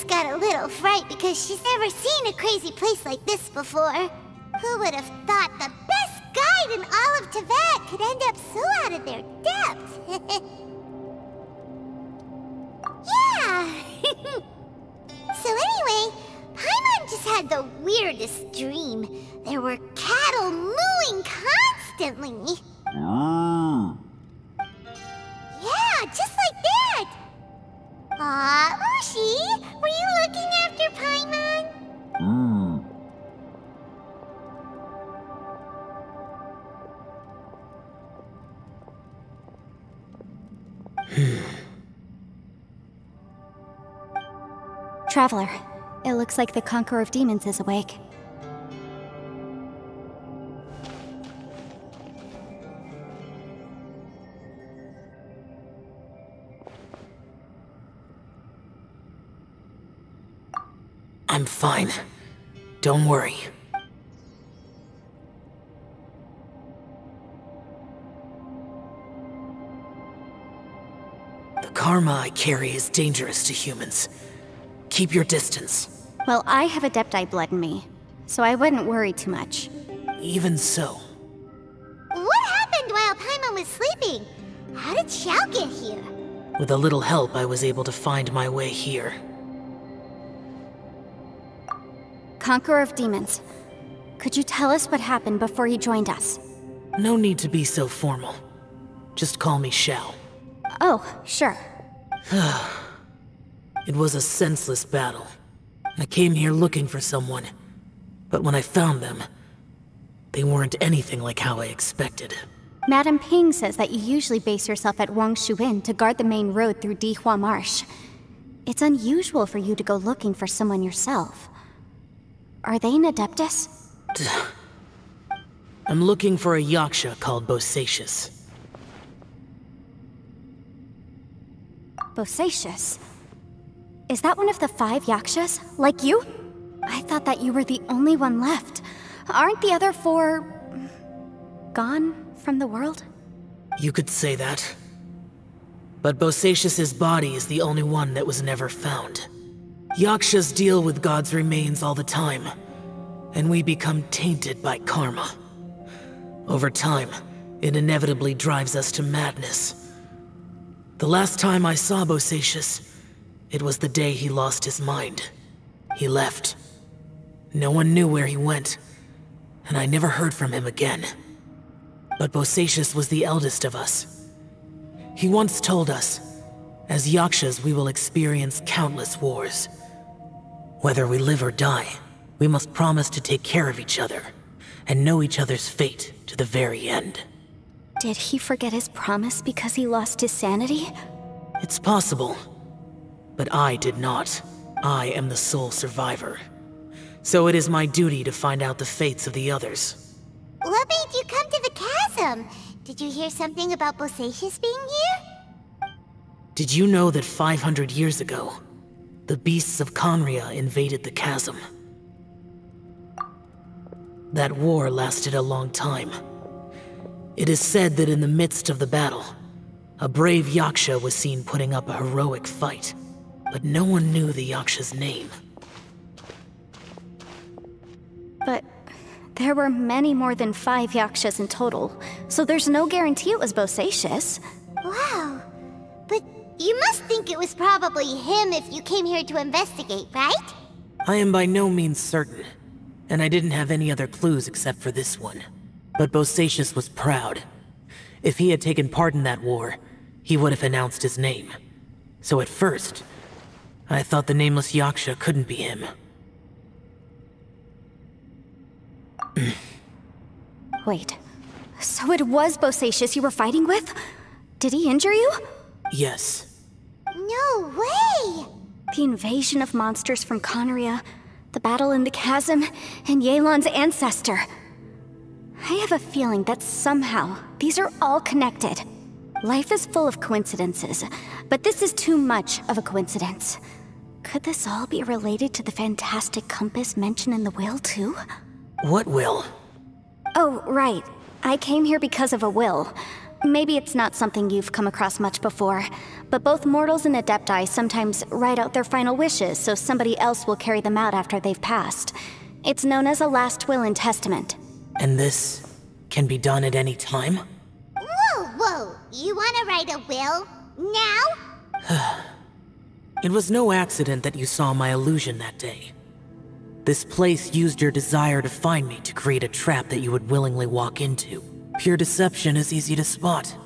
just got a little fright because she's never seen a crazy place like this before. Who would have thought the best guide in all of Teyvat could end up so out of their depth? Yeah! So anyway, Paimon just had the weirdest dream. There were cattle mooing constantly. Yeah, just like that! Aw, Ushi, were you looking after Paimon? Traveler, it looks like the Conqueror of Demons is awake. I'm fine. Don't worry. The karma I carry is dangerous to humans. Keep your distance. Well, I have Adepti blood in me, so I wouldn't worry too much. Even so. What happened while Paimon was sleeping? How did Xiao get here? With a little help, I was able to find my way here. Conqueror of Demons, could you tell us what happened before you joined us? No need to be so formal. Just call me Xiao. Oh, sure. It was a senseless battle. I came here looking for someone, but when I found them, they weren't anything like how I expected. Madame Ping says that you usually base yourself at Wangshu Inn to guard the main road through Dihua Marsh. It's unusual for you to go looking for someone yourself. Are they an Adeptus? I'm looking for a Yaksha called Bosacius. Bosacius? Is that one of the 5 Yakshas? Like you? I thought that you were the only one left. Aren't the other 4... gone from the world? You could say that. But Bosacius's body is the only one that was never found. Yakshas deal with God's remains all the time, and we become tainted by karma. Over time, it inevitably drives us to madness. The last time I saw Bosacius, it was the day he lost his mind. He left. No one knew where he went, and I never heard from him again. But Bosacius was the eldest of us. He once told us, as Yakshas we will experience countless wars. Whether we live or die, we must promise to take care of each other, and know each other's fate to the very end. Did he forget his promise because he lost his sanity? It's possible, but I did not. I am the sole survivor. So it is my duty to find out the fates of the others. What made you come to the chasm? Did you hear something about Bosacius being here? Did you know that 500 years ago, the beasts of Conria invaded the chasm? That war lasted a long time. It is said that in the midst of the battle, a brave Yaksha was seen putting up a heroic fight, but no one knew the Yaksha's name. But there were many more than 5 Yakshas in total, so there's no guarantee it was Bosacius. Wow. But you must think it was probably him if you came here to investigate, right? I am by no means certain, and I didn't have any other clues except for this one. But Bosacius was proud. If he had taken part in that war, he would have announced his name. So at first, I thought the nameless Yaksha couldn't be him. Wait, so it was Bosacius you were fighting with? Did he injure you? Yes. No way! The invasion of monsters from Conria, the battle in the chasm, and Yelan's ancestor. I have a feeling that somehow these are all connected. Life is full of coincidences, but this is too much of a coincidence. Could this all be related to the fantastic compass mentioned in the will, too? What will? Oh, right. I came here because of a will. Maybe it's not something you've come across much before, but both mortals and adepti sometimes write out their final wishes so somebody else will carry them out after they've passed. It's known as a last will and testament. And this can be done at any time? Whoa, whoa! You wanna write a will? Now? It was no accident that you saw my illusion that day. This place used your desire to find me to create a trap that you would willingly walk into. Pure deception is easy to spot,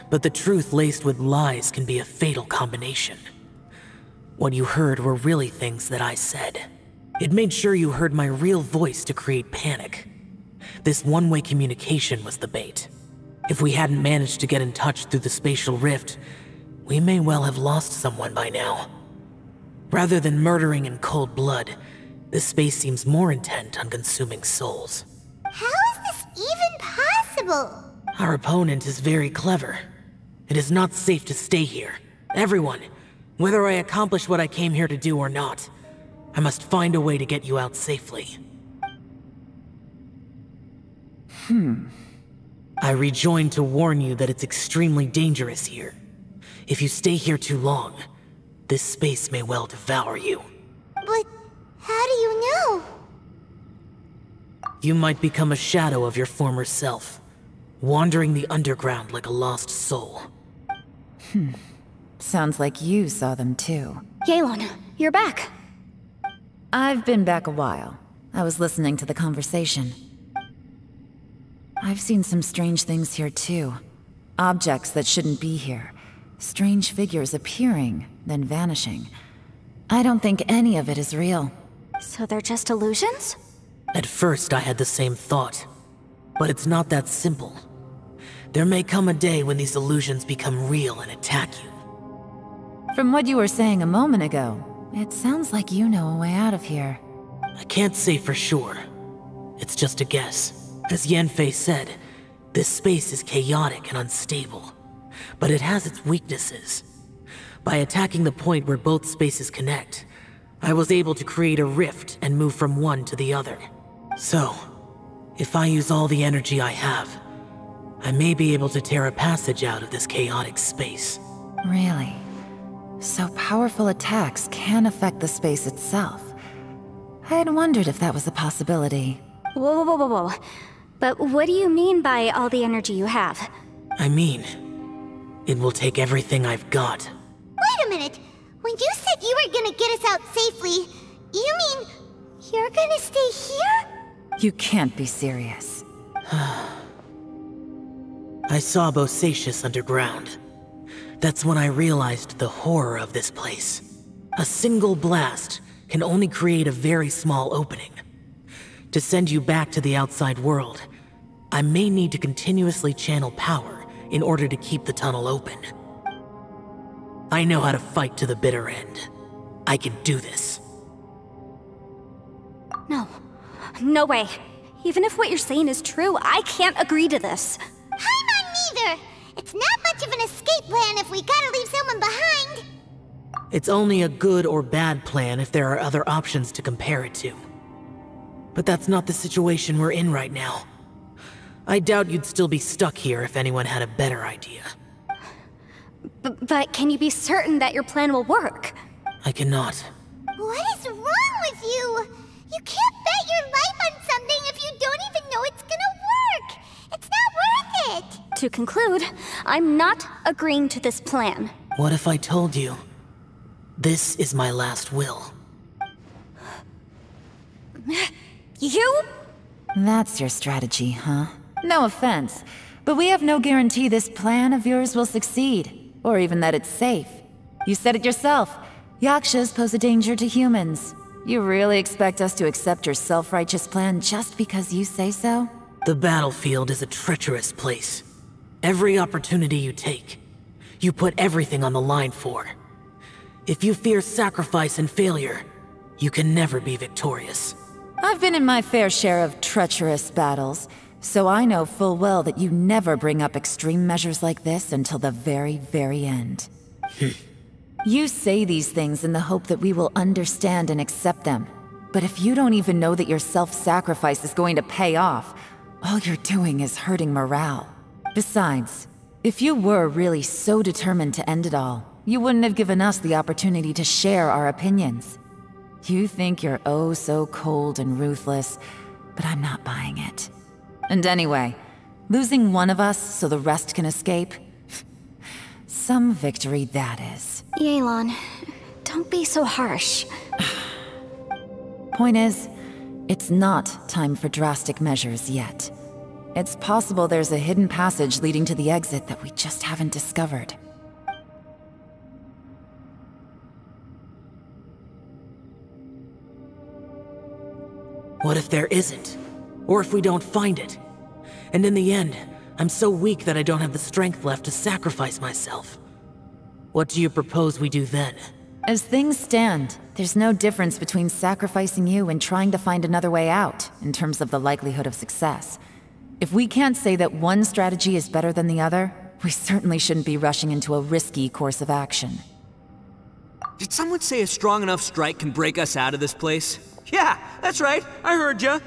but the truth laced with lies can be a fatal combination. What you heard were really things that I said. It made sure you heard my real voice to create panic. This one-way communication was the bait. If we hadn't managed to get in touch through the spatial rift, we may well have lost someone by now. Rather than murdering in cold blood, this space seems more intent on consuming souls. How is this even possible? Our opponent is very clever. It is not safe to stay here. Everyone, whether I accomplish what I came here to do or not, I must find a way to get you out safely. I rejoined to warn you that it's extremely dangerous here. If you stay here too long, this space may well devour you. But how do you know? You might become a shadow of your former self, wandering the underground like a lost soul. Sounds like you saw them too. Yelan, you're back. I've been back a while. I was listening to the conversation. I've seen some strange things here too. Objects that shouldn't be here. Strange figures appearing, then vanishing. I don't think any of it is real. So they're just illusions? At first I had the same thought, but it's not that simple. There may come a day when these illusions become real and attack you. From what you were saying a moment ago, it sounds like you know a way out of here. I can't say for sure. It's just a guess. As Yanfei said, this space is chaotic and unstable, but it has its weaknesses. By attacking the point where both spaces connect, I was able to create a rift and move from one to the other. So, if I use all the energy I have, I may be able to tear a passage out of this chaotic space. Really? So powerful attacks can affect the space itself. I had wondered if that was a possibility. Whoa, whoa, whoa, whoa, whoa. But what do you mean by all the energy you have? I mean, it will take everything I've got. Wait a minute! When you said you were gonna get us out safely, you mean you're gonna stay here? You can't be serious. I saw Bosacius underground. That's when I realized the horror of this place. A single blast can only create a very small opening. To send you back to the outside world, I may need to continuously channel power in order to keep the tunnel open. I know how to fight to the bitter end. I can do this. No. No way. Even if what you're saying is true, I can't agree to this. I'm not neither! It's not much of an escape plan if we gotta leave someone behind! It's only a good or bad plan if there are other options to compare it to. But that's not the situation we're in right now. I doubt you'd still be stuck here if anyone had a better idea. But can you be certain that your plan will work? I cannot. What is wrong with you? You can't bet your life on something if you don't even know it's gonna work! It's not worth it! To conclude, I'm not agreeing to this plan. What if I told you? This is my last will. You? That's your strategy, huh? No offense, but we have no guarantee this plan of yours will succeed, or even that it's safe. You said it yourself. Yakshas pose a danger to humans. You really expect us to accept your self-righteous plan just because you say so? The battlefield is a treacherous place. Every opportunity you take, you put everything on the line for. If you fear sacrifice and failure, you can never be victorious. I've been in my fair share of treacherous battles, so I know full well that you never bring up extreme measures like this until the very, very end. You say these things in the hope that we will understand and accept them. But if you don't even know that your self-sacrifice is going to pay off, all you're doing is hurting morale. Besides, If you were really so determined to end it all, you wouldn't have given us the opportunity to share our opinions. You think you're oh so cold and ruthless, but I'm not buying it. And anyway, losing one of us so the rest can escape? Some victory that is. Yelan, don't be so harsh. Point is, it's not time for drastic measures yet. It's possible there's a hidden passage leading to the exit that we just haven't discovered. What if there isn't? Or if we don't find it? And in the end, I'm so weak that I don't have the strength left to sacrifice myself. What do you propose we do then? As things stand, there's no difference between sacrificing you and trying to find another way out, in terms of the likelihood of success. If we can't say that one strategy is better than the other, we certainly shouldn't be rushing into a risky course of action. Did someone say a strong enough strike can break us out of this place? Yeah, that's right, I heard ya.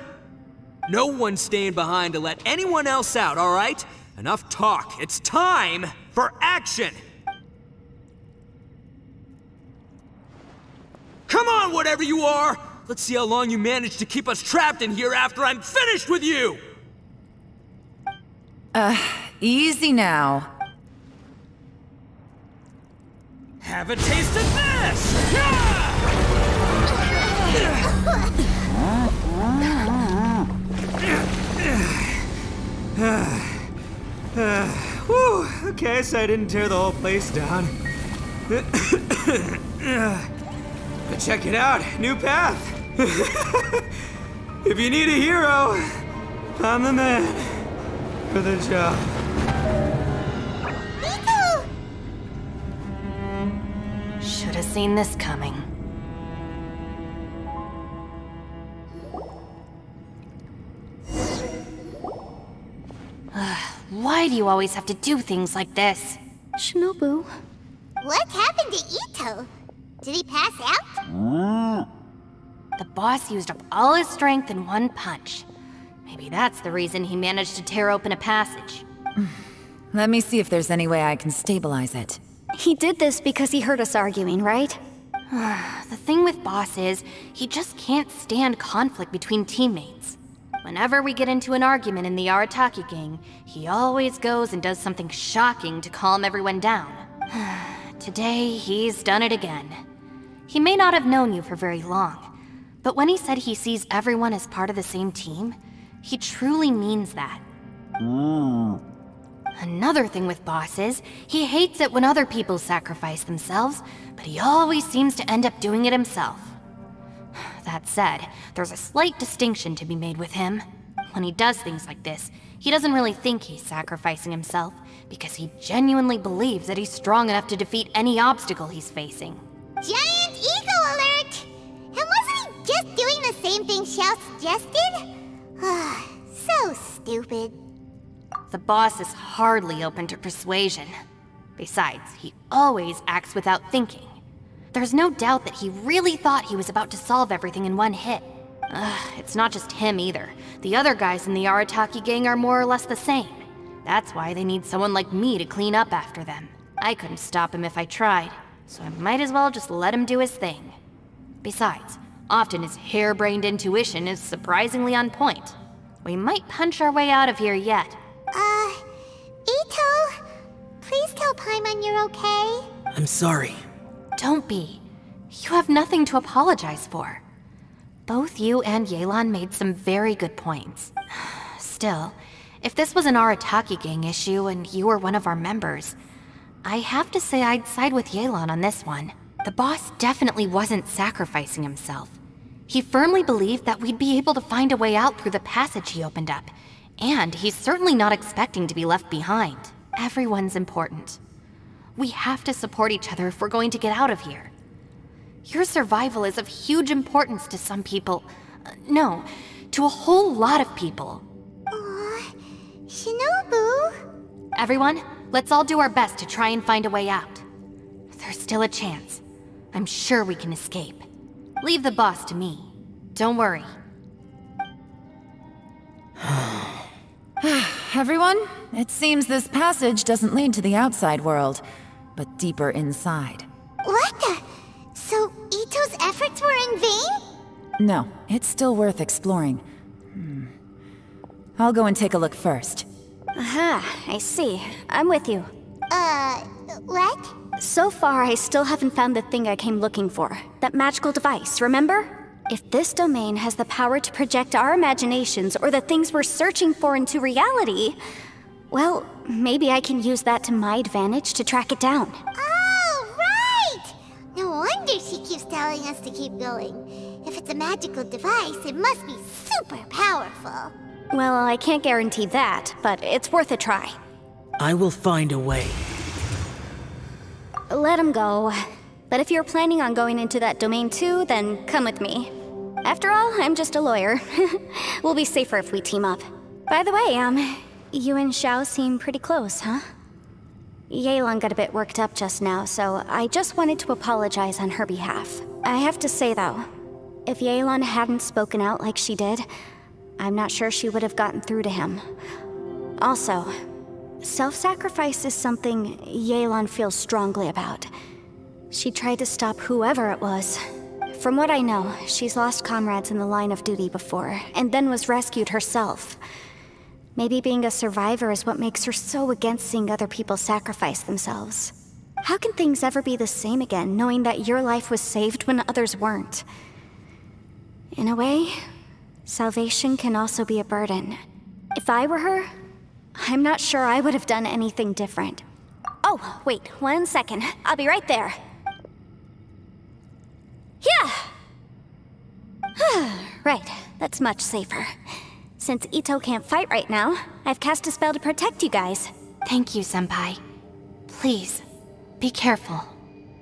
No one's staying behind to let anyone else out, all right? Enough talk, it's time for action! Come on, whatever you are! Let's see how long you manage to keep us trapped in here after I'm finished with you! Easy now. Have a taste of this! Yeah! Whew, okay, so I didn't tear the whole place down. But check it out, new path. If you need a hero, I'm the man for the job. Should have seen this coming. Why do you always have to do things like this? Shinobu. What happened to Ito? Did he pass out? The boss used up all his strength in one punch. Maybe that's the reason he managed to tear open a passage. Let me see if there's any way I can stabilize it. He did this because he heard us arguing, right? The thing with Boss is, he just can't stand conflict between teammates. Whenever we get into an argument in the Arataki gang, he always goes and does something shocking to calm everyone down. Today, he's done it again. He may not have known you for very long, but when he said he sees everyone as part of the same team, he truly means that. Another thing with Boss is, he hates it when other people sacrifice themselves, but he always seems to end up doing it himself. That said, there's a slight distinction to be made with him. When he does things like this, he doesn't really think he's sacrificing himself, because he genuinely believes that he's strong enough to defeat any obstacle he's facing. Giant ego alert! And wasn't he just doing the same thing Xiao suggested? So stupid. The boss is hardly open to persuasion. Besides, he always acts without thinking. There's no doubt that he really thought he was about to solve everything in one hit. It's not just him either. The other guys in the Arataki gang are more or less the same. That's why they need someone like me to clean up after them. I couldn't stop him if I tried, so I might as well just let him do his thing. Besides, often his harebrained intuition is surprisingly on point. We might punch our way out of here yet. Ito, please tell Paimon you're okay. I'm sorry. Don't be. You have nothing to apologize for. Both you and Yelan made some very good points. Still, if this was an Arataki gang issue and you were one of our members, I have to say I'd side with Yelan on this one. The boss definitely wasn't sacrificing himself. He firmly believed that we'd be able to find a way out through the passage he opened up, and he's certainly not expecting to be left behind. Everyone's important. We have to support each other if we're going to get out of here. Your survival is of huge importance to some people. No, to a whole lot of people. Aw, Shinobu. Everyone, let's all do our best to try and find a way out. There's still a chance. I'm sure we can escape. Leave the boss to me. Don't worry. everyone. It seems this passage doesn't lead to the outside world, but deeper inside. What the? So Ito's efforts were in vain? No, it's still worth exploring. I'll go and take a look first. Aha, I see. I'm with you. What? So far, I still haven't found the thing I came looking for. That magical device, remember? If this domain has the power to project our imaginations or the things we're searching for into reality, well, maybe I can use that to my advantage to track it down. Oh, right! No wonder she keeps telling us to keep going. If it's a magical device, it must be super powerful. Well, I can't guarantee that, but it's worth a try. I will find a way. Let him go. But if you're planning on going into that domain too, then come with me. After all, I'm just a lawyer. We'll be safer if we team up. By the way, you and Xiao seem pretty close, huh? Yelan got a bit worked up just now, so I just wanted to apologize on her behalf. I have to say though, if Yelan hadn't spoken out like she did, I'm not sure she would have gotten through to him. Also, self-sacrifice is something Yelan feels strongly about. She tried to stop whoever it was. From what I know, she's lost comrades in the line of duty before, and then was rescued herself. Maybe being a survivor is what makes her so against seeing other people sacrifice themselves. How can things ever be the same again, knowing that your life was saved when others weren't? In a way, salvation can also be a burden. If I were her, I'm not sure I would have done anything different. Oh, wait, 1 second. I'll be right there. Yeah! Right, that's much safer. Since Ito can't fight right now, I've cast a spell to protect you guys. Thank you, Senpai. Please, be careful.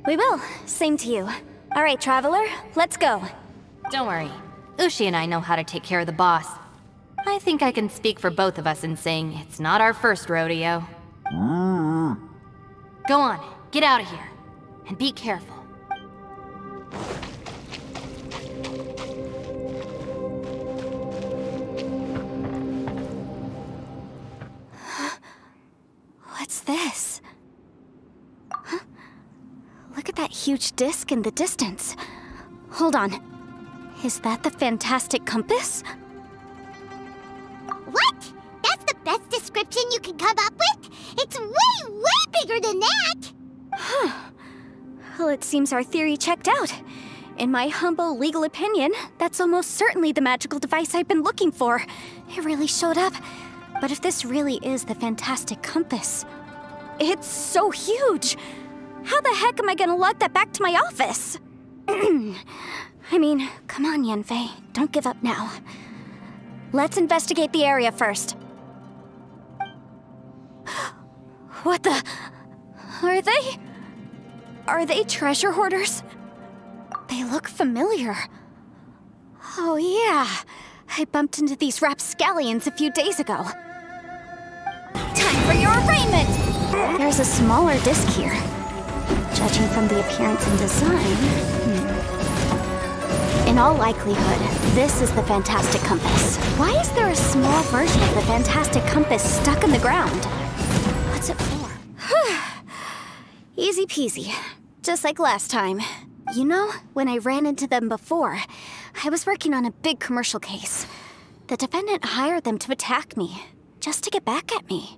We will. Same to you. All right, Traveler, let's go. Don't worry. Ushi and I know how to take care of the boss. I think I can speak for both of us in saying it's not our first rodeo. Go on, get out of here. And be careful. What's this? Huh? Look at that huge disc in the distance. Hold on. Is that the fantastic compass? What? That's the best description you can come up with? It's way, way bigger than that! Huh. Well, it seems our theory checked out. In my humble legal opinion, that's almost certainly the magical device I've been looking for. It really showed up. But if this really is the fantastic compass, it's so huge! How the heck am I gonna lug that back to my office? I mean, come on, Yanfei. Don't give up now. Let's investigate the area first. What the... Are they treasure hoarders? They look familiar. Oh yeah, I bumped into these rapscallions a few days ago. Time for your arraignment! There's a smaller disc here. Judging from the appearance and design... In all likelihood, this is the fantastic compass. Why is there a small version of the fantastic compass stuck in the ground? What's it for? Easy peasy. Just like last time. You know, when I ran into them before, I was working on a big commercial case. The defendant hired them to attack me, just to get back at me.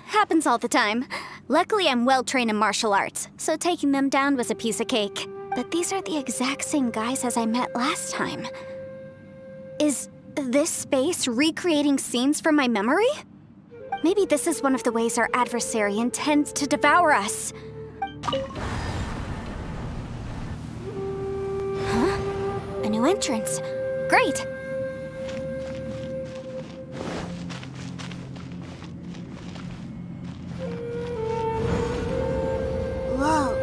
Happens all the time. Luckily, I'm well-trained in martial arts, so taking them down was a piece of cake. But these are the exact same guys as I met last time. Is this space recreating scenes from my memory? Maybe this is one of the ways our adversary intends to devour us. Huh? A new entrance. Great! Whoa.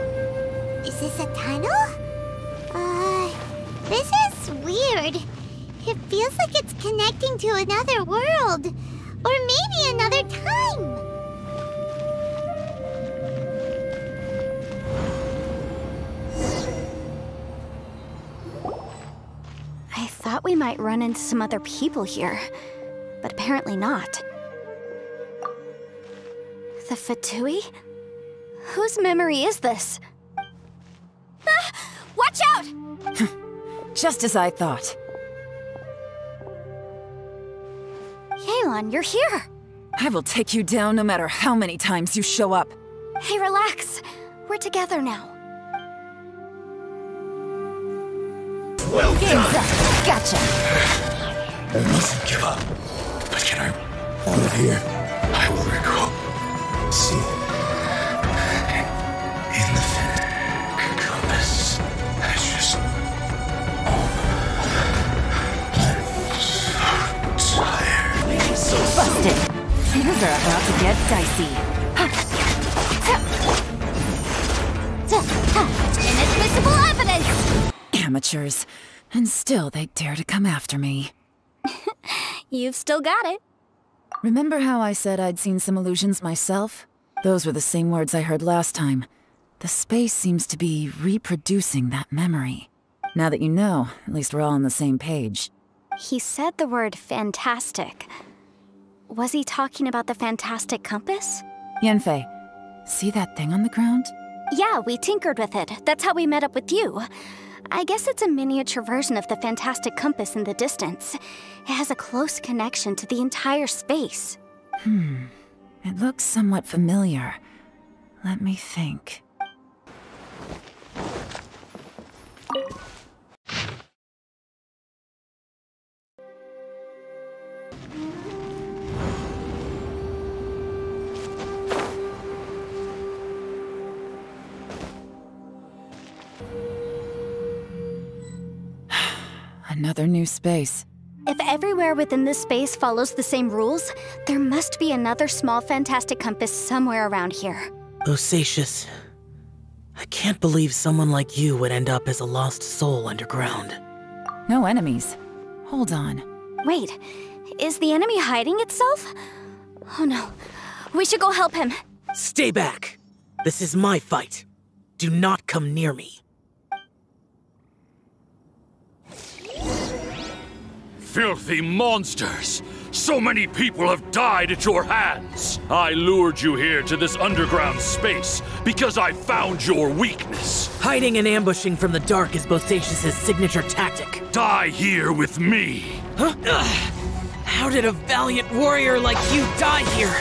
Is this a tunnel? This is weird. It feels like it's connecting to another world. Or maybe another time. I thought we might run into some other people here, but apparently not. The Fatui? Whose memory is this? Ah! Watch out! Just as I thought. Yelan, you're here! I will take you down no matter how many times you show up. Hey, relax. We're together now. Well Game's done! up. Gotcha. I mustn't give up. But can I... out of here, I will recall. See. In the compass. I just... I'm so tired. So busted. Things are about to get dicey. Inadmissible evidence! Amateurs. And still they dare to come after me. You've still got it. Remember how I said I'd seen some illusions myself? Those were the same words I heard last time. The space seems to be reproducing that memory. Now that you know, at least we're all on the same page. He said the word fantastic. Was he talking about the fantastic compass? Yanfei, see that thing on the ground? Yeah, we tinkered with it. That's how we met up with you. I guess it's a miniature version of the fantastic compass in the distance. It has a close connection to the entire space. It looks somewhat familiar. Let me think. Another new space. If everywhere within this space follows the same rules, there must be another small fantastic compass somewhere around here. Bosacious, I can't believe someone like you would end up as a lost soul underground. No enemies. Hold on. Wait, is the enemy hiding itself? Oh no, we should go help him. Stay back. This is my fight. Do not come near me. Filthy monsters! So many people have died at your hands! I lured you here to this underground space because I found your weakness. Hiding and ambushing from the dark is Bosacious's signature tactic. Die here with me! Huh? Ugh. How did a valiant warrior like you die here?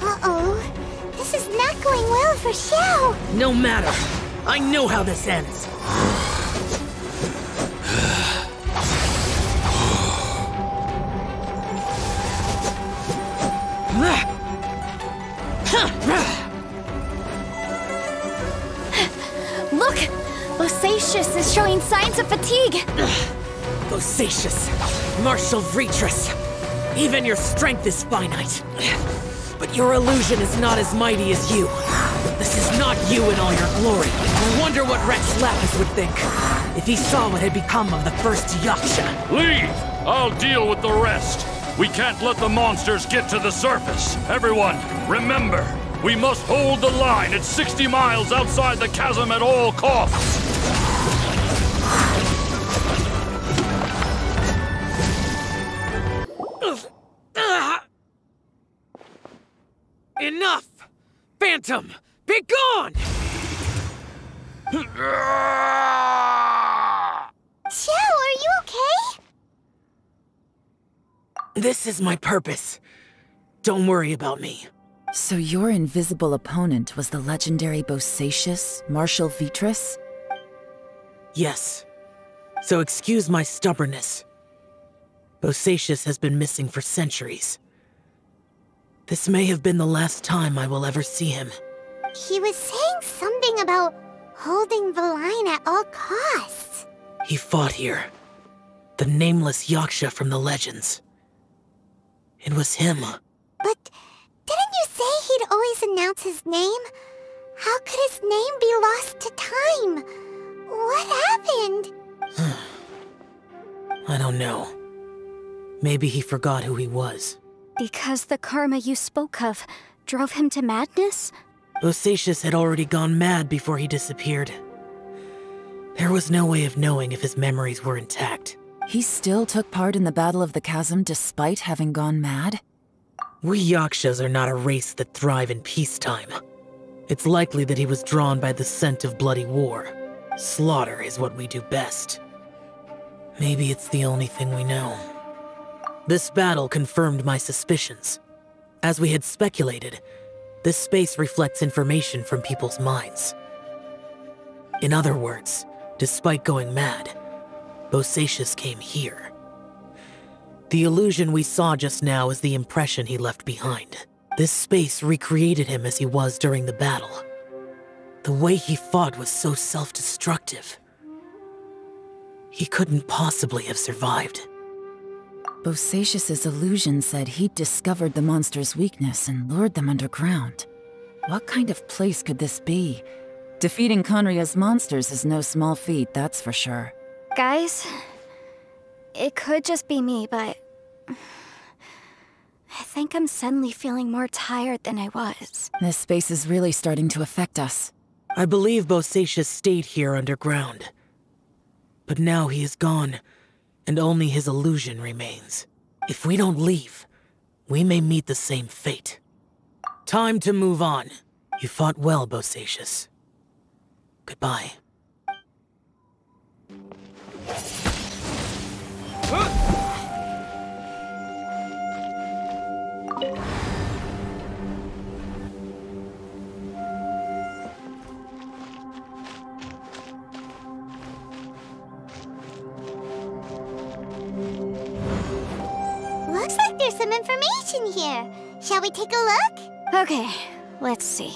Uh-oh. This is not going well for Xiao. No matter. I know how this ends. Look! Bosacious is showing signs of fatigue! Bosacious, martial Vitris. Even your strength is finite. But your illusion is not as mighty as you. This is not you in all your glory. I wonder what Rex Lapis would think if he saw what had become of the first Yaksha. Leave! I'll deal with the rest. We can't let the monsters get to the surface. Everyone, remember, we must hold the line at 60 miles outside the chasm at all costs. Enough! Phantom, be gone! Xiao, are you okay? This is my purpose. Don't worry about me. So your invisible opponent was the legendary Bosacious, Martial Vitris? Yes. So excuse my stubbornness. Bosacious has been missing for centuries. This may have been the last time I will ever see him. He was saying something about holding the line at all costs. He fought here. The nameless Yaksha from the legends. It was him. But didn't you say he'd always announce his name? How could his name be lost to time? What happened? I don't know. Maybe he forgot who he was. Because the karma you spoke of drove him to madness? Bosacious had already gone mad before he disappeared. There was no way of knowing if his memories were intact. He still took part in the Battle of the Chasm despite having gone mad? We Yakshas are not a race that thrive in peacetime. It's likely that he was drawn by the scent of bloody war. Slaughter is what we do best. Maybe it's the only thing we know. This battle confirmed my suspicions. As we had speculated, this space reflects information from people's minds. In other words, despite going mad, Bosacius came here. The illusion we saw just now is the impression he left behind. This space recreated him as he was during the battle. The way he fought was so self-destructive. He couldn't possibly have survived. Bosacius's illusion said he'd discovered the monster's weakness and lured them underground. What kind of place could this be? Defeating Conria's monsters is no small feat, that's for sure. Guys, it could just be me, but I think I'm suddenly feeling more tired than I was. This space is really starting to affect us. I believe Bosacius stayed here underground. But now he is gone, and only his illusion remains. If we don't leave, we may meet the same fate. Time to move on. You fought well, Bosacius. Goodbye. Looks like there's some information here. Shall we take a look? Okay, let's see.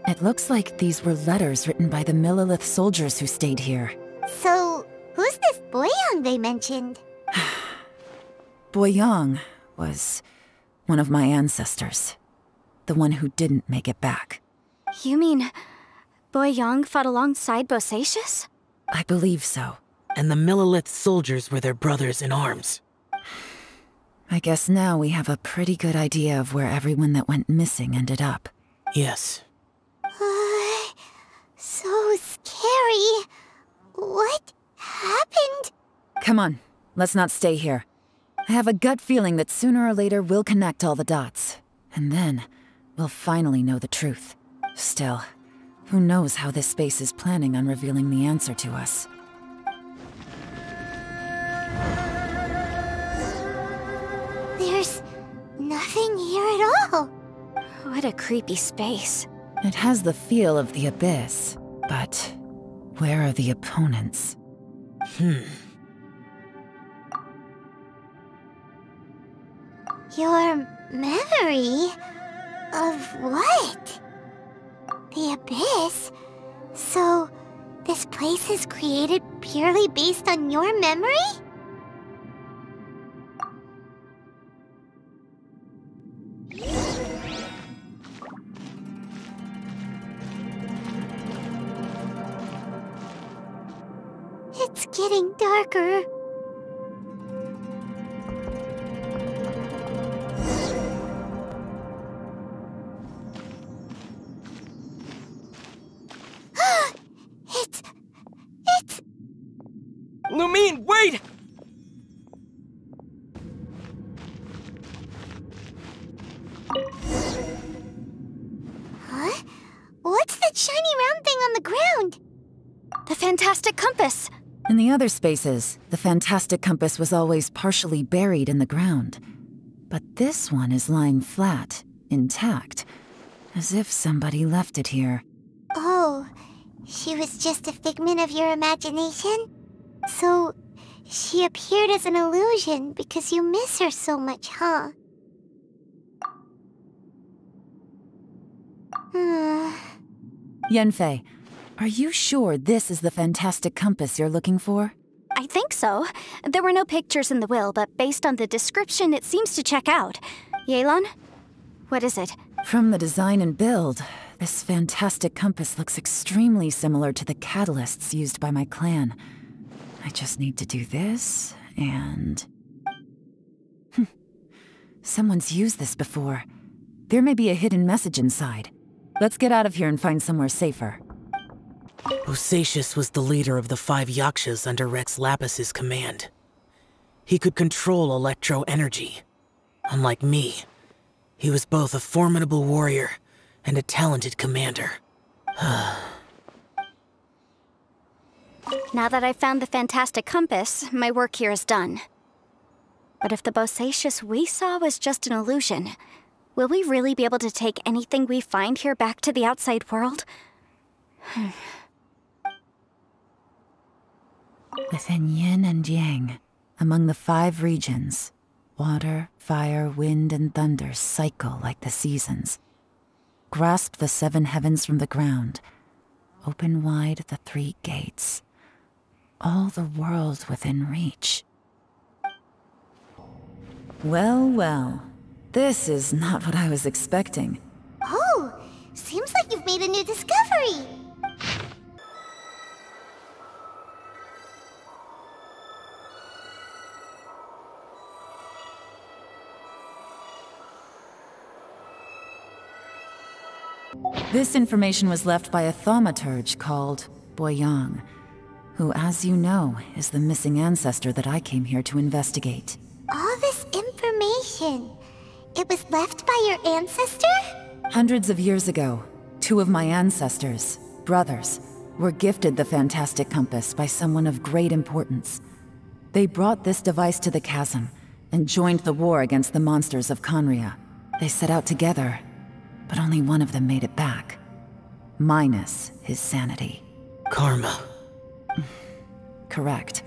It looks like these were letters written by the Millelith soldiers who stayed here. So, who's this Boyang they mentioned? Boyang was one of my ancestors. The one who didn't make it back. You mean Boyang fought alongside Bosacius? I believe so. And the Millelith soldiers were their brothers in arms. I guess now we have a pretty good idea of where everyone that went missing ended up. Yes. So scary. What happened? Come on, let's not stay here. I have a gut feeling that sooner or later we'll connect all the dots. And then, we'll finally know the truth. Still, who knows how this space is planning on revealing the answer to us. There's nothing here at all. What a creepy space. It has the feel of the abyss, but where are the opponents? Your memory? Of what? The abyss? So, this place is created purely based on your memory? It's getting darker. It's... Lumine, wait! Huh? What's that shiny round thing on the ground? The fantastic compass! In the other spaces, the fantastic compass was always partially buried in the ground. But this one is lying flat, intact, as if somebody left it here. Oh, she was just a figment of your imagination? So, she appeared as an illusion because you miss her so much, huh? Yanfei, are you sure this is the fantastic compass you're looking for? I think so. There were no pictures in the will, but based on the description, it seems to check out. Yelan? What is it? From the design and build, this fantastic compass looks extremely similar to the catalysts used by my clan. I just need to do this, and... Someone's used this before. There may be a hidden message inside. Let's get out of here and find somewhere safer. Bosacius was the leader of the 5 Yakshas under Rex Lapis's command. He could control electro-energy. Unlike me, he was both a formidable warrior and a talented commander. Now that I've found the fantastic compass, my work here is done. But if the Bosacius we saw was just an illusion, will we really be able to take anything we find here back to the outside world? Within yin and yang, among the 5 regions, water, fire, wind, and thunder cycle like the seasons. Grasp the 7 heavens from the ground. Open wide the 3 gates. All the world within reach. Well, well. This is not what I was expecting. Oh, seems like you've made a new discovery. This information was left by a thaumaturge called Boyang, who, as you know, is the missing ancestor that I came here to investigate. All this information, it was left by your ancestor? Hundreds of years ago, 2 of my ancestors, brothers, were gifted the fantastic compass by someone of great importance. They brought this device to the chasm and joined the war against the monsters of Conria. They set out together, but only one of them made it back. Minus his sanity. Karma. Correct.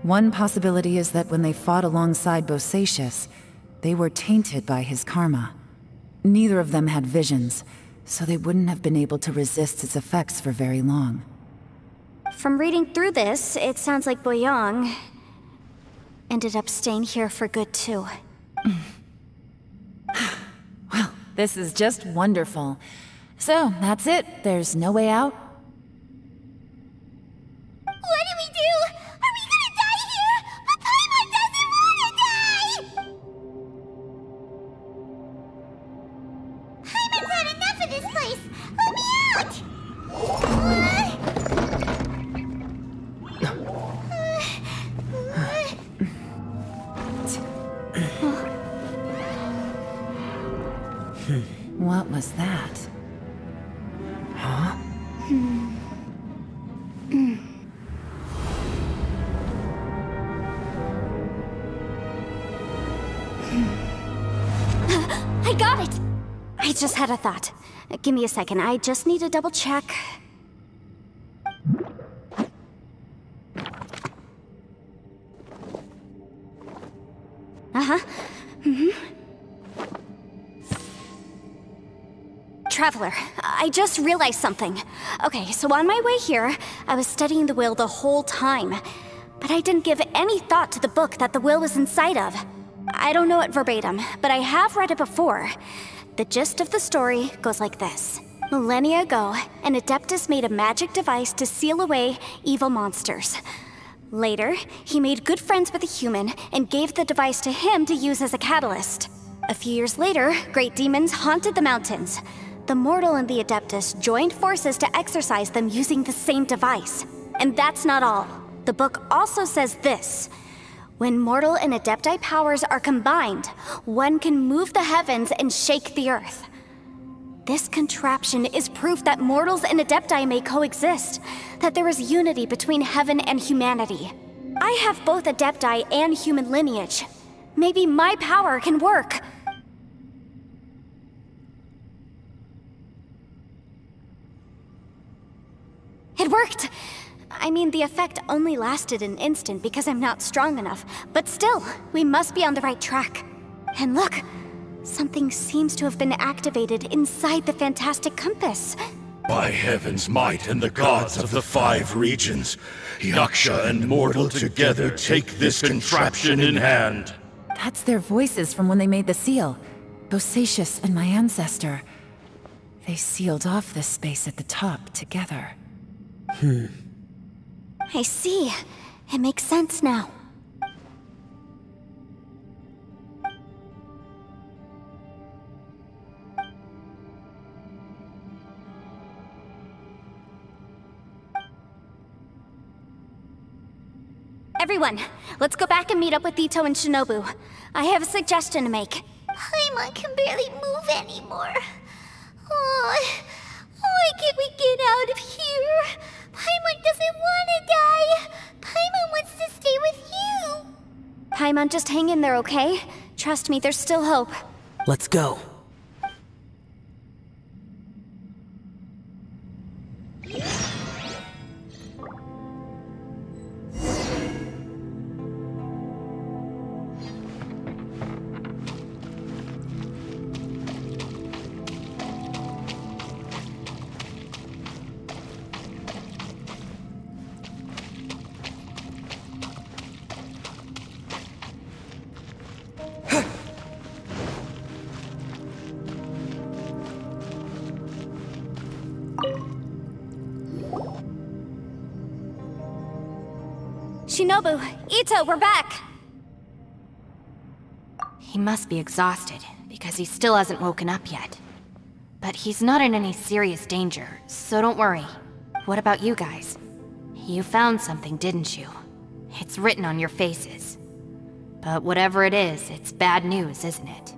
One possibility is that when they fought alongside Bosacius, they were tainted by his karma. Neither of them had visions, so they wouldn't have been able to resist its effects for very long. From reading through this, it sounds like Boyang ended up staying here for good too. Well, this is just wonderful. So, that's it. There's no way out? What do we do? Are we gonna die here? But Paimon doesn't wanna die! Paimon's had enough of this place! Let me out! What was that? Huh? I got it! I just had a thought. Give me a second, I just need to double check. Traveler, I just realized something. Okay, so on my way here, I was studying the will the whole time. But I didn't give any thought to the book that the will was inside of. I don't know it verbatim, but I have read it before. The gist of the story goes like this. Millennia ago, an Adeptus made a magic device to seal away evil monsters. Later, he made good friends with a human and gave the device to him to use as a catalyst. A few years later, great demons haunted the mountains. The mortal and the Adeptus joined forces to exorcise them using the same device. And that's not all. The book also says this. When mortal and Adepti powers are combined, one can move the heavens and shake the earth. This contraption is proof that mortals and Adepti may coexist, that there is unity between heaven and humanity. I have both Adepti and human lineage. Maybe my power can work. It worked! I mean, the effect only lasted an instant because I'm not strong enough, but still, we must be on the right track. And look, something seems to have been activated inside the fantastic compass. By heaven's might and the gods of the 5 regions, Yaksha and mortal together take this contraption in hand. That's their voices from when they made the seal. Bosacius and my ancestor. They sealed off this space at the top together. I see. It makes sense now. Everyone, let's go back and meet up with Ito and Shinobu. I have a suggestion to make. Paimon can barely move anymore. Oh, why can't we get out of here? Paimon doesn't want to die. Paimon wants to stay with you. Paimon, just hang in there, okay? Trust me, there's still hope. Let's go. Shinobu, Ito, we're back! He must be exhausted, because he still hasn't woken up yet. But he's not in any serious danger, so don't worry. What about you guys? You found something, didn't you? It's written on your faces. But whatever it is, it's bad news, isn't it?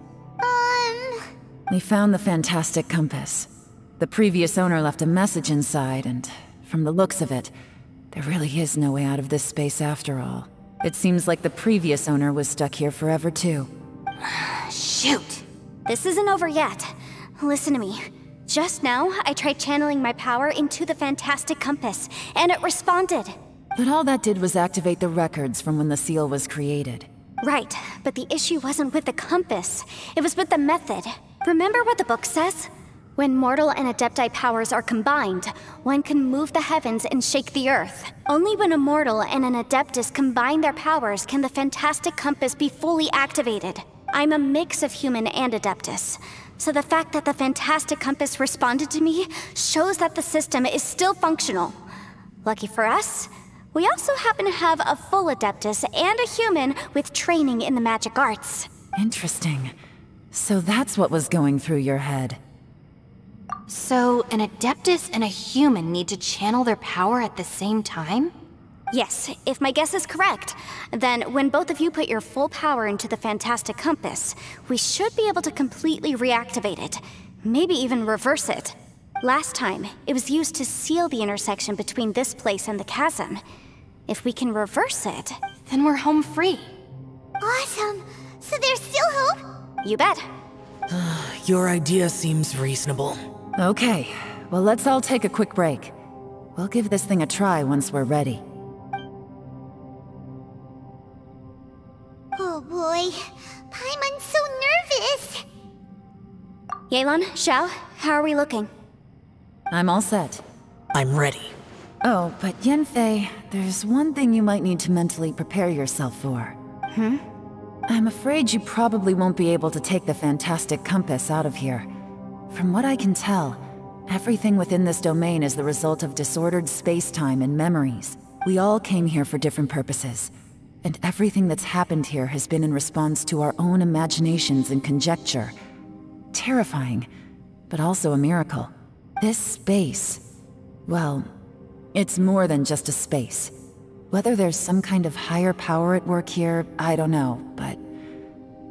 We found the fantastic compass. The previous owner left a message inside, and from the looks of it, there really is no way out of this space after all. It seems like the previous owner was stuck here forever too. Shoot! This isn't over yet. Listen to me. Just now, I tried channeling my power into the fantastic compass, and it responded. But all that did was activate the records from when the seal was created. Right, but the issue wasn't with the compass. It was with the method. Remember what the book says? When mortal and Adepti powers are combined, one can move the heavens and shake the earth. Only when a mortal and an Adeptus combine their powers can the fantastic compass be fully activated. I'm a mix of human and Adeptus, so the fact that the fantastic compass responded to me shows that the system is still functional. Lucky for us, we also happen to have a full Adeptus and a human with training in the magic arts. Interesting. So that's what was going through your head. So, an Adeptus and a human need to channel their power at the same time? Yes, if my guess is correct, then when both of you put your full power into the fantastic compass, we should be able to completely reactivate it, maybe even reverse it. Last time, it was used to seal the intersection between this place and the chasm. If we can reverse it, Then we're home free. Awesome. So there's still hope? you bet. Your idea seems reasonable. Okay, well let's all take a quick break. We'll give this thing a try once we're ready. Oh boy. Paimon's so nervous. Yelan, Xiao, how are we looking? I'm all set. I'm ready. Oh, but Yanfei, there's one thing you might need to mentally prepare yourself for. I'm afraid you probably won't be able to take the fantastic compass out of here. From what I can tell, everything within this domain is the result of disordered space-time and memories. We all came here for different purposes, and everything that's happened here has been in response to our own imaginations and conjecture. Terrifying, but also a miracle. This space, well, it's more than just a space. Whether there's some kind of higher power at work here, I don't know, but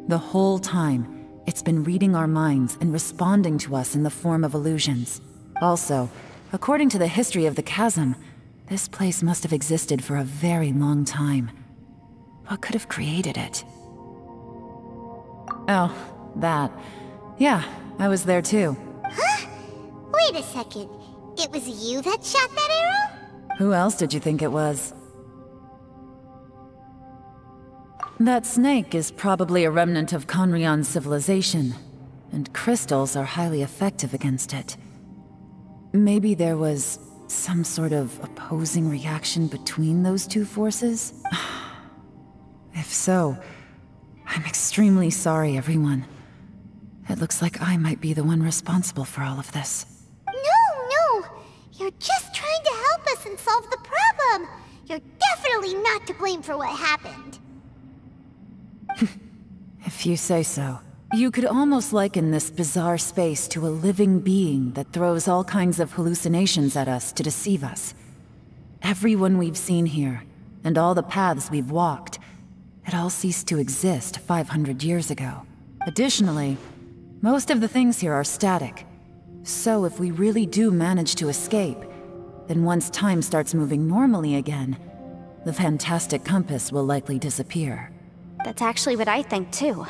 the whole time, it's been reading our minds and responding to us in the form of illusions. Also, according to the history of the chasm, this place must have existed for a very long time. What could have created it? Oh, that. Yeah, I was there too. Huh? Wait a second. It was you that shot that arrow? Who else did you think it was? That snake is probably a remnant of Conrion's civilization, and crystals are highly effective against it. Maybe there was some sort of opposing reaction between those two forces? If so, I'm extremely sorry, everyone. It looks like I might be the one responsible for all of this. No! You're just trying to help us and solve the problem! You're definitely not to blame for what happened. If you say so. You could almost liken this bizarre space to a living being that throws all kinds of hallucinations at us to deceive us. Everyone we've seen here, and all the paths we've walked, it all ceased to exist 500 years ago. Additionally, most of the things here are static. So if we really do manage to escape, then once time starts moving normally again, the fantastic compass will likely disappear. That's actually what I think too.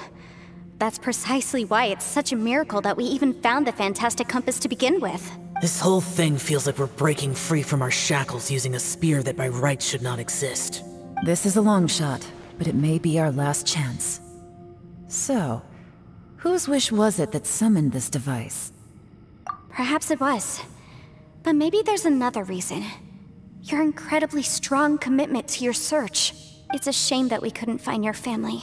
That's precisely why it's such a miracle that we even found the fantastic compass to begin with. This whole thing feels like we're breaking free from our shackles using a spear that by rights should not exist. This is a long shot, but it may be our last chance. So, whose wish was it that summoned this device? Perhaps it was. But maybe there's another reason. Your incredibly strong commitment to your search. It's a shame that we couldn't find your family.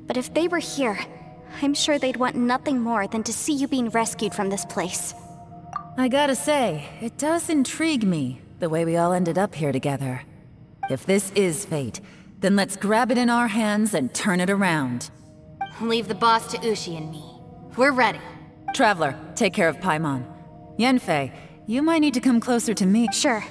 But if they were here, I'm sure they'd want nothing more than to see you being rescued from this place. I gotta say, it does intrigue me, the way we all ended up here together. If this is fate, then let's grab it in our hands and turn it around. Leave the boss to Ushi and me. We're ready. Traveler, take care of Paimon. Yanfei, you might need to come closer to me. Sure.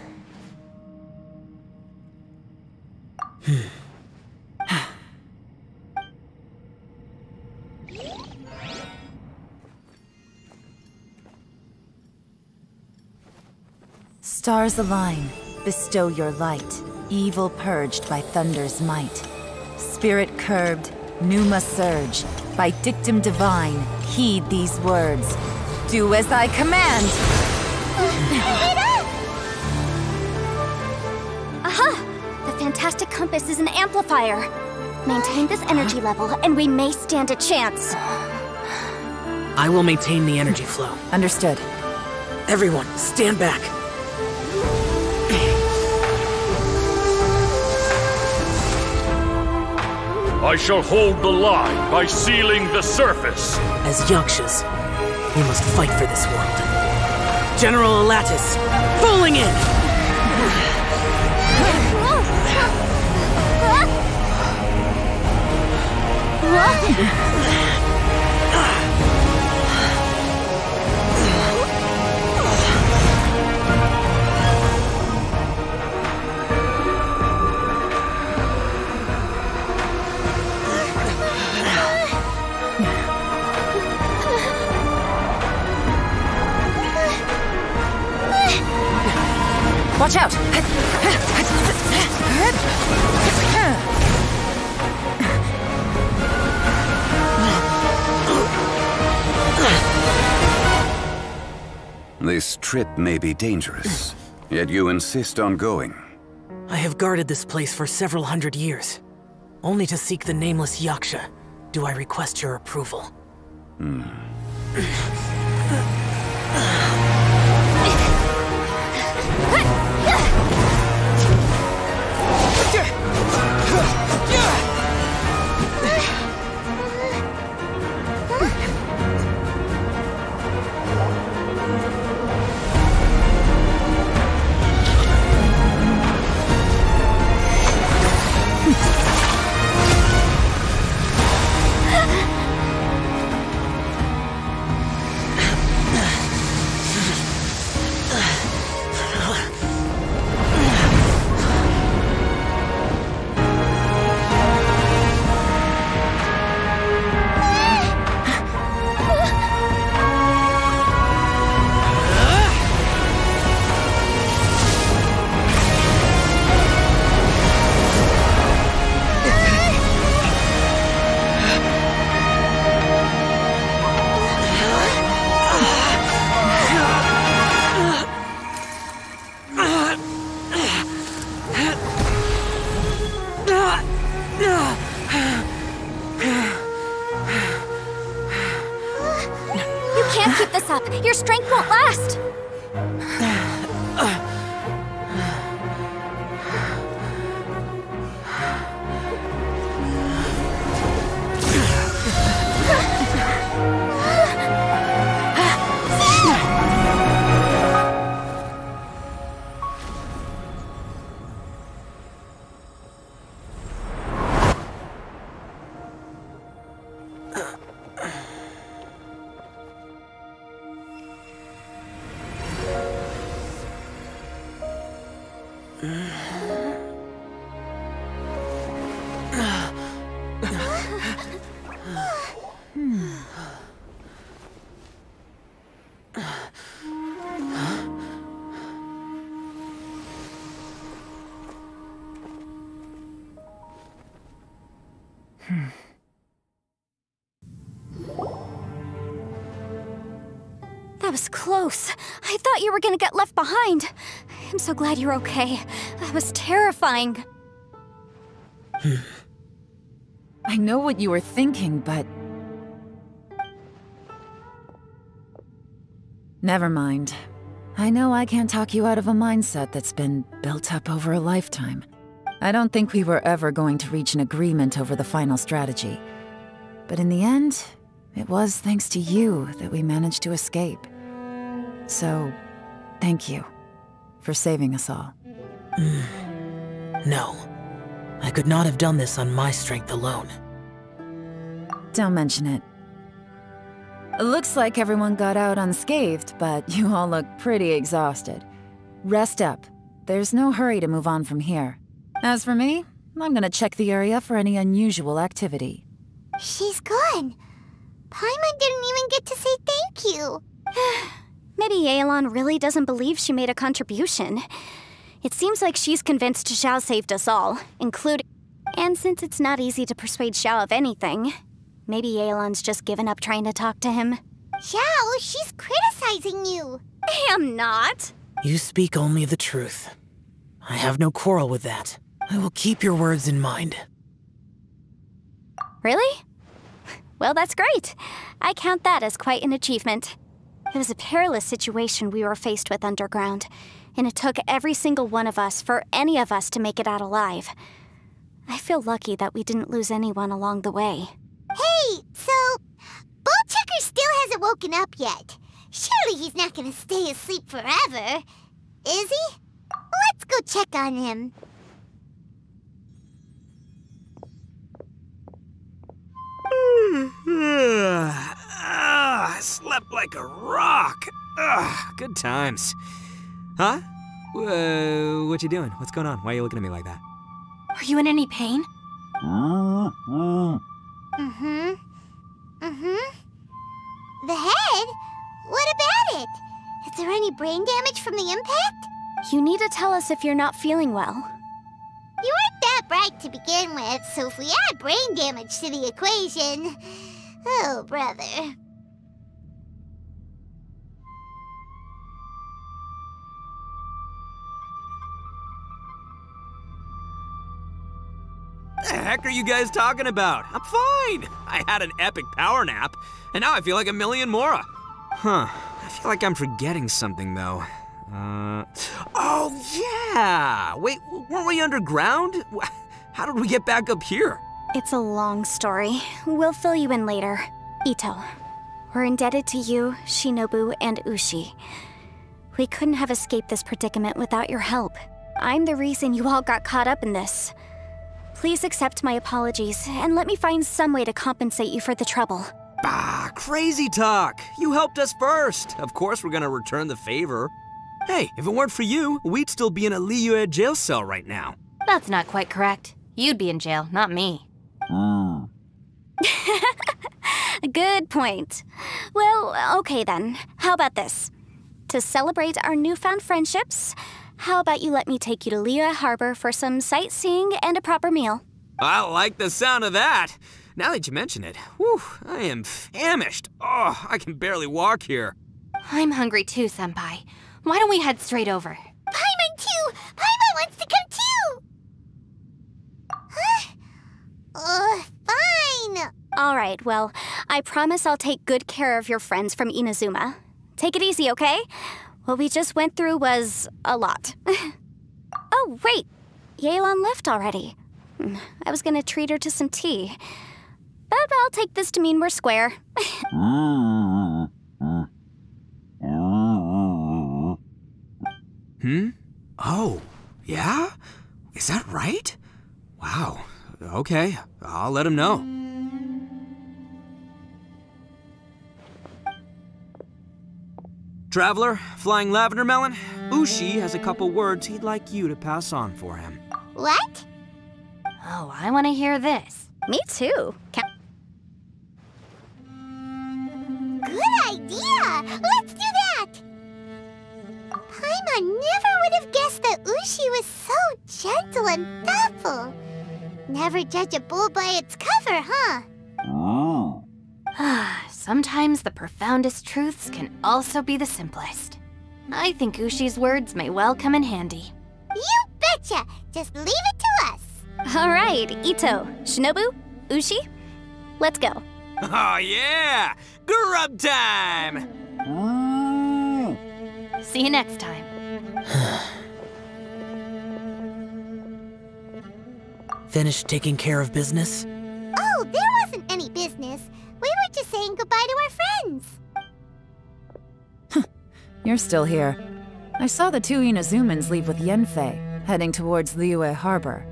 Stars align, bestow your light, evil purged by thunder's might. Spirit curbed, pneuma surge, by dictum divine, heed these words. Do as I command! Aha! The fantastic compass is an amplifier. Maintain this energy level, and we may stand a chance. I will maintain the energy flow. Understood. Everyone, stand back. I shall hold the line by sealing the surface. As Yakshas, we must fight for this world. General Alatus, falling in! Watch out! This trip may be dangerous, yet you insist on going. I have guarded this place for several hundred years. Only to seek the nameless Yaksha do I request your approval. Your strength won't last! That was close. I thought you were gonna get left behind. I'm so glad you're okay. That was terrifying. I know what you were thinking, but... Never mind. I know I can't talk you out of a mindset that's been built up over a lifetime. I don't think we were ever going to reach an agreement over the final strategy. But in the end, it was thanks to you that we managed to escape. So, thank you for saving us all. No. I could not have done this on my strength alone. Don't mention it. It looks like everyone got out unscathed, but you all look pretty exhausted. Rest up. There's no hurry to move on from here. As for me, I'm gonna check the area for any unusual activity. She's gone. Paimon didn't even get to say thank you. Maybe Yelan really doesn't believe she made a contribution. It seems like she's convinced Xiao saved us all, including... And since it's not easy to persuade Xiao of anything, maybe Yelan's just given up trying to talk to him. Xiao, she's criticizing you. I am not. You speak only the truth. I have no quarrel with that. I will keep your words in mind. Really? Well, that's great. I count that as quite an achievement. It was a perilous situation we were faced with underground, and it took every single one of us for any of us to make it out alive. I feel lucky that we didn't lose anyone along the way. Hey, so... Bullchecker still hasn't woken up yet. Surely he's not gonna stay asleep forever, is he? Let's go check on him. I slept like a rock. Good times. Huh? What you doing? What's going on? Why are you looking at me like that? Are you in any pain? The head? What about it? Is there any brain damage from the impact? You need to tell us if you're not feeling well. You weren't that bright to begin with, so if we add brain damage to the equation... Oh, brother. The heck are you guys talking about? I'm fine. I had an epic power nap, and now I feel like a million more. Huh. I feel like I'm forgetting something, though. Oh, yeah! Wait, weren't we underground? How did we get back up here? It's a long story. We'll fill you in later. Ito, we're indebted to you, Shinobu, and Ushi. We couldn't have escaped this predicament without your help. I'm the reason you all got caught up in this. Please accept my apologies, and let me find some way to compensate you for the trouble. Bah, crazy talk. You helped us first. Of course we're gonna return the favor. Hey, if it weren't for you, we'd still be in a Liyue jail cell right now. That's not quite correct. You'd be in jail, not me. Good point. Well, okay then. How about this? To celebrate our newfound friendships, how about you let me take you to Liyue Harbor for some sightseeing and a proper meal? I like the sound of that. Now that you mention it, whew, I am famished. Oh, I can barely walk here. I'm hungry too, Senpai. Why don't we head straight over? Paimon too! Paimon wants to come too! Huh? Fine. All right, well, I promise I'll take good care of your friends from Inazuma. Take it easy, okay? What we just went through was a lot. Oh, wait. Yelan left already. I was gonna treat her to some tea. But I'll take this to mean we're square. Oh, yeah? Is that right? Wow. Okay, I'll let him know. Traveler, Flying Lavender Melon, Ushi has a couple words he'd like you to pass on for him. What? Oh, I want to hear this. Me too. Let's do that! Paimon never would have guessed that Ushi was so gentle and thoughtful. Never judge a bull by its cover, huh? Sometimes the profoundest truths can also be the simplest. I think Ushi's words may well come in handy. You betcha! Just leave it to us! Alright, Ito, Shinobu, Ushi, let's go. Oh yeah! Grub time! See you next time. Finished taking care of business? Oh, there wasn't any business. We were just saying goodbye to our friends. You're still here. I saw the two Inazumans leave with Yanfei, heading towards Liyue Harbor.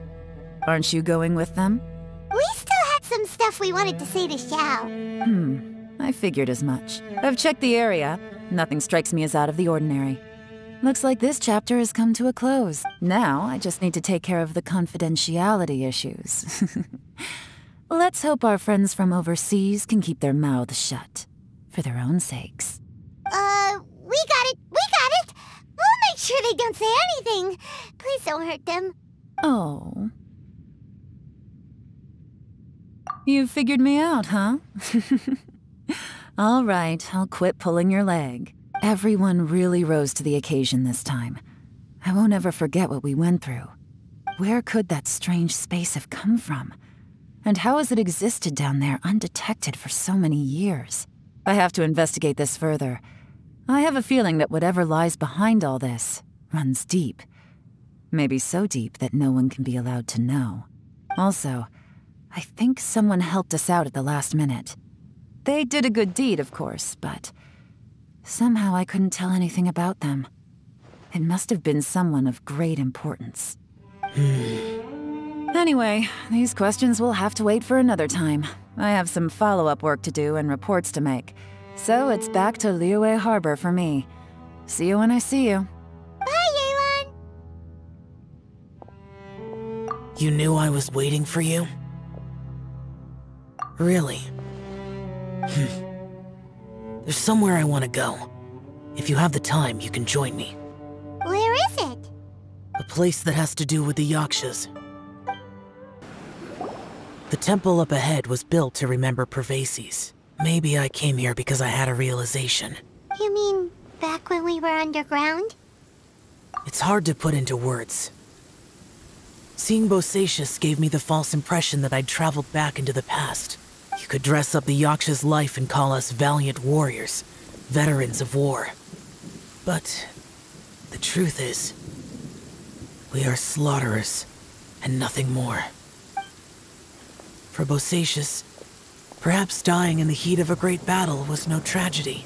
Aren't you going with them? We still had some stuff we wanted to say to Xiao. I figured as much. I've checked the area. Nothing strikes me as out of the ordinary. Looks like this chapter has come to a close. Now, I just need to take care of the confidentiality issues. Let's hope our friends from overseas can keep their mouths shut. For their own sakes. We got it! We got it! We'll make sure they don't say anything. Please don't hurt them. Oh. You figured me out, huh? All right, I'll quit pulling your leg. Everyone really rose to the occasion this time. I won't ever forget what we went through. Where could that strange space have come from? And how has it existed down there undetected for so many years? I have to investigate this further. I have a feeling that whatever lies behind all this runs deep. Maybe so deep that no one can be allowed to know. Also, I think someone helped us out at the last minute. They did a good deed, of course, but somehow I couldn't tell anything about them. It must have been someone of great importance. Anyway, these questions will have to wait for another time. I have some follow-up work to do and reports to make. So it's back to Liyue Harbor for me. See you when I see you. Bye, Yelan! You knew I was waiting for you? Really? There's somewhere I want to go. If you have the time, you can join me. Where is it? A place that has to do with the Yakshas. The temple up ahead was built to remember Pervases. Maybe I came here because I had a realization. You mean back when we were underground? It's hard to put into words. Seeing Bosacius gave me the false impression that I'd traveled back into the past. You could dress up the Yaksha's life and call us valiant warriors, veterans of war. But the truth is, we are slaughterers and nothing more. For Bosacius, perhaps dying in the heat of a great battle was no tragedy,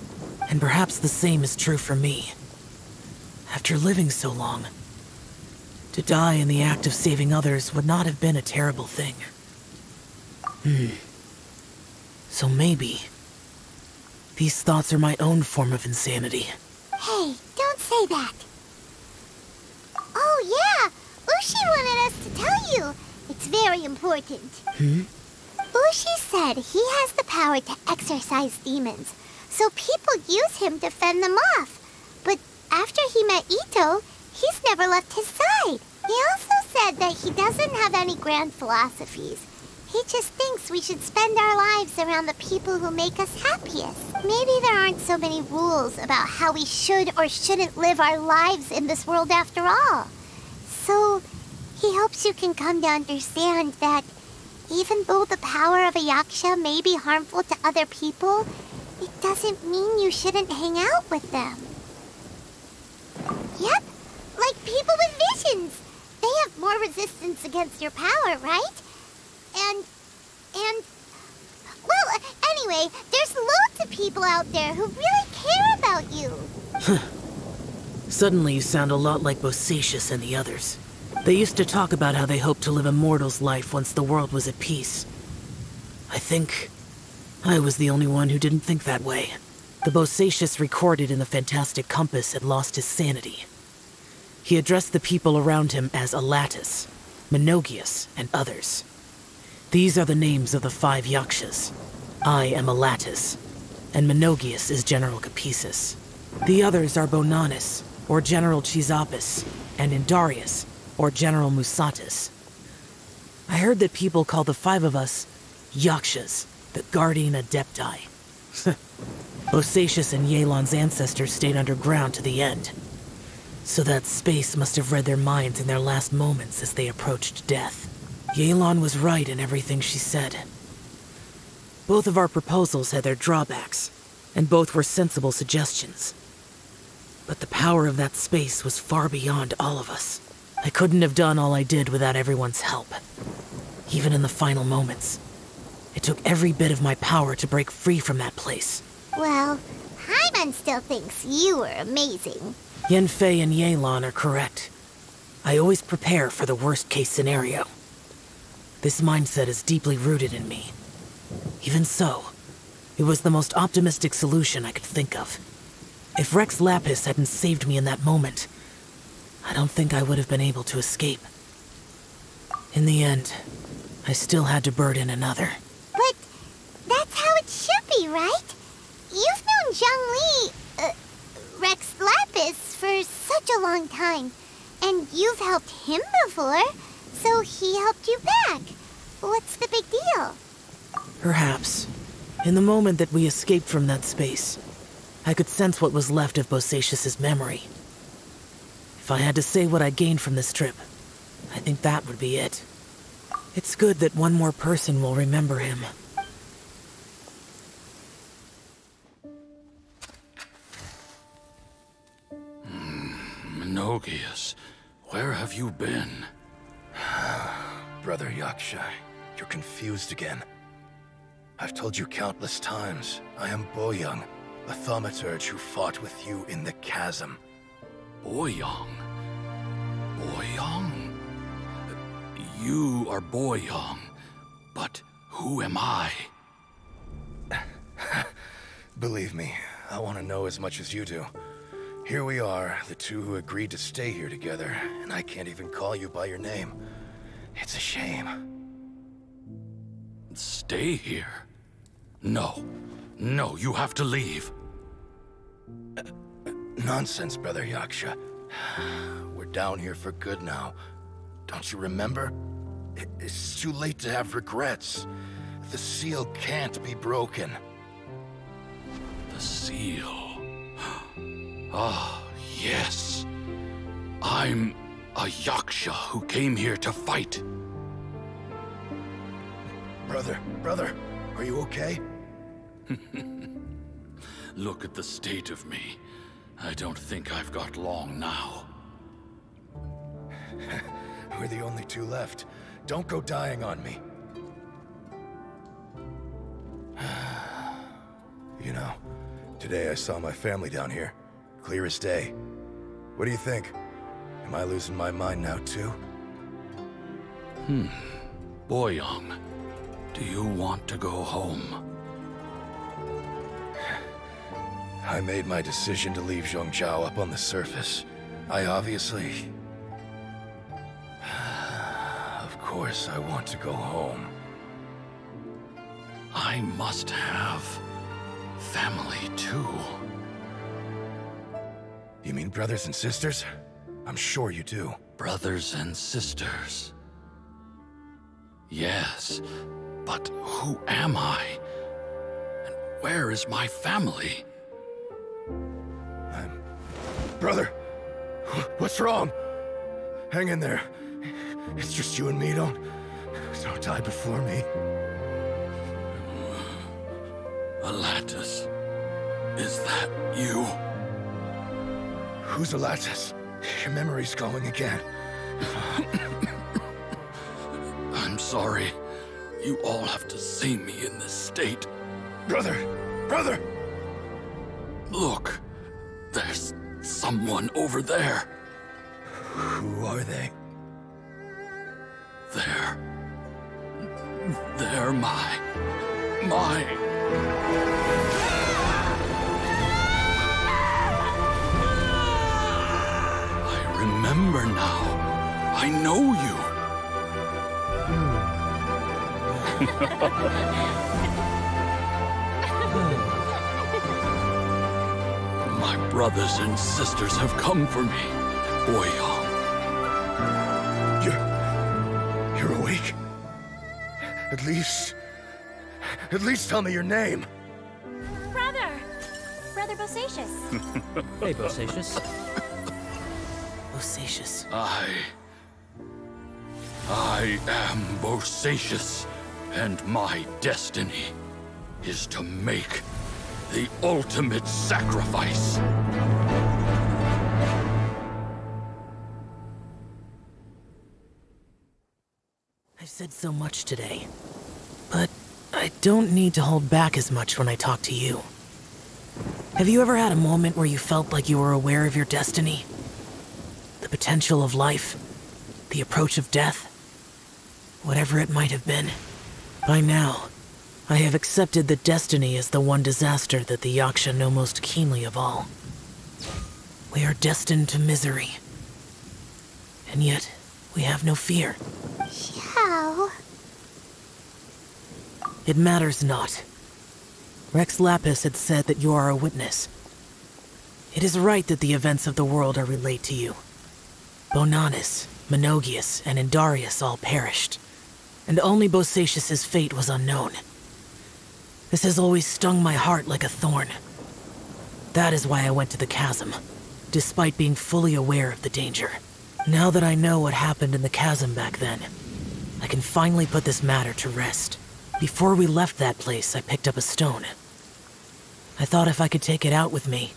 and perhaps the same is true for me. After living so long, to die in the act of saving others would not have been a terrible thing. So maybe these thoughts are my own form of insanity. Hey, don't say that. Oh yeah, Ushi wanted us to tell you. It's very important. Ushi said he has the power to exorcise demons, so people use him to fend them off. But after he met Ito, he's never left his side. He also said that he doesn't have any grand philosophies. He just thinks we should spend our lives around the people who make us happiest. Maybe there aren't so many rules about how we should or shouldn't live our lives in this world after all. So, he hopes you can come to understand that even though the power of a Yaksha may be harmful to other people, it doesn't mean you shouldn't hang out with them. Yep, like people with visions. They have more resistance against your power, right? Well, anyway, there's loads of people out there who really care about you. Suddenly you sound a lot like Bosacius and the others. They used to talk about how they hoped to live a mortal's life once the world was at peace. I think I was the only one who didn't think that way. The Bosacius recorded in the Fantastic Compass had lost his sanity. He addressed the people around him as Alatus, Menogius, and others. These are the names of the 5 Yakshas. I am Alatus. and Menogius is General Capisis. The others are Bonanis, or General Chisapis, and Indarius, or General Musatis. I heard that people call the 5 of us Yakshas, the Guardian Adepti. Bosacius and Yelan's ancestors stayed underground to the end. So that space must have read their minds in their last moments as they approached death. Yelan was right in everything she said. Both of our proposals had their drawbacks, and both were sensible suggestions. But the power of that space was far beyond all of us. I couldn't have done all I did without everyone's help. Even in the final moments, it took every bit of my power to break free from that place. Well, Paimon still thinks you were amazing. Yanfei and Yelan are correct. I always prepare for the worst-case scenario. This mindset is deeply rooted in me. Even so, it was the most optimistic solution I could think of. If Rex Lapis hadn't saved me in that moment, I don't think I would have been able to escape. In the end, I still had to burden another. But that's how it should be, right? You've known Zhongli, Rex Lapis, for such a long time. And you've helped him before, so he helped you back. What's the big deal? Perhaps. In the moment that we escaped from that space, I could sense what was left of Bosacius's memory. If I had to say what I gained from this trip, I think that would be it. It's good that one more person will remember him. Menogius, where have you been? Brother Yaksha, you're confused again. I've told you countless times, I am Boyoung, a thaumaturge who fought with you in the chasm. Boyoung? Boyoung? You are Boyoung, but who am I? Believe me, I want to know as much as you do. Here we are, the two who agreed to stay here together, and I can't even call you by your name. It's a shame. Stay here? No. No, you have to leave. Nonsense, Brother Yaksha. We're down here for good now. Don't you remember? It's too late to have regrets. The seal can't be broken. The seal. Ah, yes. I'm a Yaksha who came here to fight. Brother, are you okay? Look at the state of me. I don't think I've got long now. We're the only two left. Don't go dying on me. You know, today I saw my family down here. Clear as day. What do you think? Am I losing my mind now too? Boyoung, do you want to go home? I made my decision to leave Zhongzhou up on the surface. I obviously... Of course I want to go home. I must have family too. You mean brothers and sisters? I'm sure you do. Brothers and sisters. Yes, but who am I? And where is my family? Brother! What's wrong? Hang in there. It's just you and me, don't die before me. Alatus, is that you? Who's Alatus? Your memory's going again. I'm sorry. You all have to see me in this state. Brother! Look, there's someone over there. Who are they? They're my... I remember now. I know you. brothers and sisters have come for me, Boyang. You're awake? At least tell me your name. Brother Bosacius. Hey, Bosacius. Bosacius. I am Bosacius, and my destiny is to make the ultimate sacrifice. I've said so much today, but I don't need to hold back as much when I talk to you. Have you ever had a moment where you felt like you were aware of your destiny? The potential of life? The approach of death? Whatever it might have been. By now, I have accepted that destiny is the one disaster that the Yaksha know most keenly of all. We are destined to misery. And yet, we have no fear. How? It matters not. Rex Lapis had said that you are a witness. It is right that the events of the world are relayed to you. Bonanis, Menogias, and Indarius all perished, and only Bosacius's fate was unknown. This has always stung my heart like a thorn. That is why I went to the chasm, despite being fully aware of the danger. Now that I know what happened in the chasm back then, I can finally put this matter to rest. Before we left that place, I picked up a stone. I thought if I could take it out with me,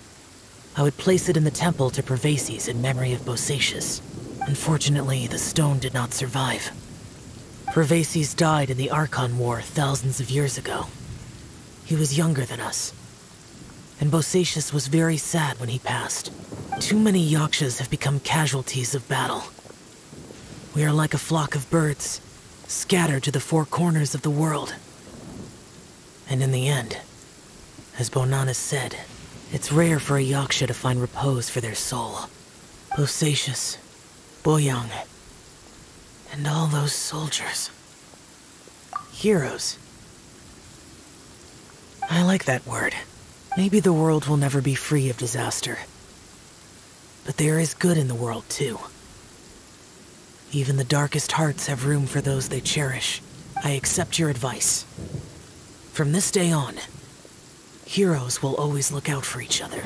I would place it in the temple to Pervases in memory of Bosacius. Unfortunately, the stone did not survive. Pervases died in the Archon War thousands of years ago. He was younger than us, and Bosacius was very sad when he passed. Too many Yakshas have become casualties of battle. We are like a flock of birds, scattered to the four corners of the world. And in the end, as Bonanis said, it's rare for a Yaksha to find repose for their soul. Bosacius, Boyang, and all those soldiers. Heroes. I like that word. Maybe the world will never be free of disaster. But there is good in the world, too. Even the darkest hearts have room for those they cherish. I accept your advice. From this day on, heroes will always look out for each other.